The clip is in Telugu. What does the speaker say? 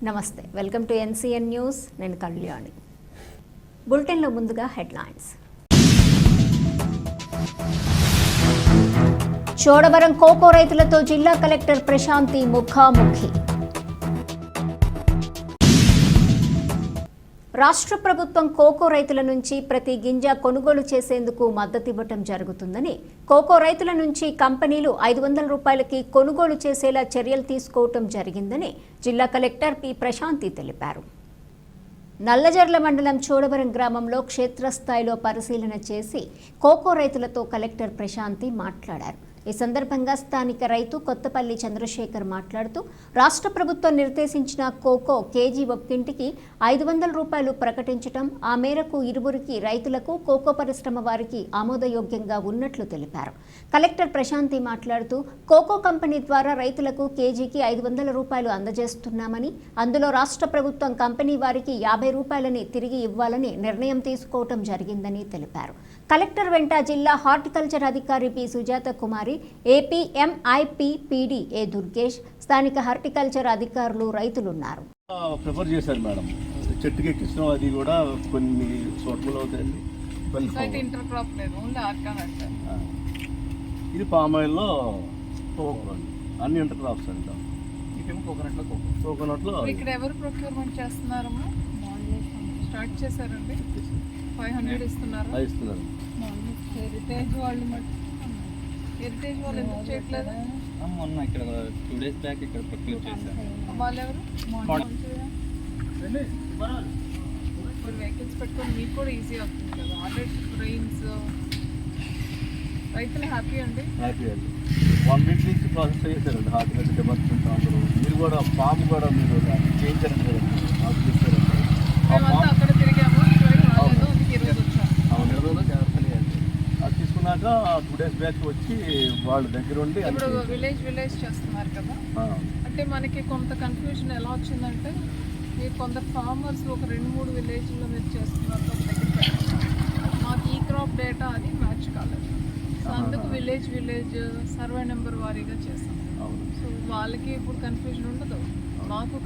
నమస్తే, వెల్కమ్ టు ఎన్సీఎన్ న్యూస్. నేను కళ్యాణి. బులెటిన్లో ముందుగా హెడ్లైన్స్. చోడవరం కోకో రైతులతో జిల్లా కలెక్టర్ ప్రశాంతి ముఖాముఖి. రాష్ట్ర ప్రభుత్వం కోకో రైతుల నుంచి ప్రతి గింజ కొనుగోలు చేసేందుకు మద్దతివ్వటం జరుగుతుందని, కోకో రైతుల నుంచి కంపెనీలు 500 రూపాయలకి కొనుగోలు చేసేలా చర్యలు తీసుకోవటం జరిగిందని జిల్లా కలెక్టర్ పి ప్రశాంతి తెలిపారు. నల్లజర్ల మండలం చోడవరం గ్రామంలో క్షేత్రస్థాయిలో పరిశీలన చేసి కోకో రైతులతో కలెక్టర్ ప్రశాంతి మాట్లాడారు. ఈ సందర్భంగా స్థానిక రైతు కొత్తపల్లి చంద్రశేఖర్ మాట్లాడుతూ, రాష్ట్ర ప్రభుత్వం నిర్దేశించిన కోకో కేజీ ఒక్కింటికి 500 రూపాయలు ప్రకటించడం, ఆ మేరకు ఇరువురికి రైతులకు, కోకో పరిశ్రమ వారికి ఆమోదయోగ్యంగా ఉన్నట్లు తెలిపారు. కలెక్టర్ ప్రశాంతి మాట్లాడుతూ, కోకో కంపెనీ ద్వారా రైతులకు కేజీకి 500 రూపాయలు అందజేస్తున్నామని, అందులో రాష్ట్ర ప్రభుత్వం కంపెనీ వారికి 50 రూపాయలని తిరిగి ఇవ్వాలని నిర్ణయం తీసుకోవటం జరిగిందని తెలిపారు. కలెక్టర్ వెంట జిల్లా హార్టికల్చర్ అధికారి పి సుజాత కుమారి, ఏపీఎంఐపి పీడీ ఏ దుర్గేష్, స్థానిక హార్టికల్చర్ అధికారులు, రైతులున్నారు. ప్రిఫర్ చేశారు మేడం. చెట్టుకి ఎక్కించడం అది కూడా కొన్ని చోట్ల అవుతాయండి. ఇది పామ్ ఆయిల్లో అన్ని ఇంటర్ క్రాప్స్ అంటాం. కోకోనట్లో ఇక్కడ ఎవరు ప్రొక్యూర్మెంట్ చేస్తున్నారమ్మా? స్టార్ట్ చేశారండి. 500 ఇస్తున్నారు. హెరిటేజ్ వాళ్ళు హెరిటేజ్ వాళ్ళు ఎందుకు చేయట్లేదు? మొన్న ఇక్కడ 2 days బ్యాక్ ఇక్కడ ప్రొక్యూర్ చేశారు. వాళ్ళు ఎవరు? ఇప్పుడు వెహికల్స్ పెట్టుకొని మీకు కూడా ఈజీ అవుతుంది కదా. ఆల్రెడీ ట్రైన్స్ రైతులు హ్యాపీ అండి. 1 week నుంచి ప్రాసెస్ చేశారండి హార్టికల్చర్ డిపార్ట్మెంట్ అందరూ. మీరు కూడా ఫామ్ కూడా మీరు చేయించారండి కదండి. మేమంతా అక్కడ తిరిగాము. ఈరోజు వచ్చాము. అది తీసుకున్నాక 2 days బ్యాక్ వచ్చి వాళ్ళ దగ్గర ఉండి ఇప్పుడు విలేజ్ చేస్తున్నారు కదా. అంటే మనకి కొంత కన్ఫ్యూజన్ ఎలా వచ్చిందంటే, మీరు కొందరు ఫార్మర్స్ ఒక 2-3 విలేజ్లో మీరు చేస్తున్నారు, ఒక దగ్గర పెట్టుకున్నారు. మాకు ఈ క్రాప్ డేటా అది మ్యాచ్ కాలేదు. సో అందుకు విలేజ్ సర్వే నెంబర్ వారీగా చేస్తాం. సో వాళ్ళకి ఇప్పుడు కన్ఫ్యూజన్ ఉండదు, మాకు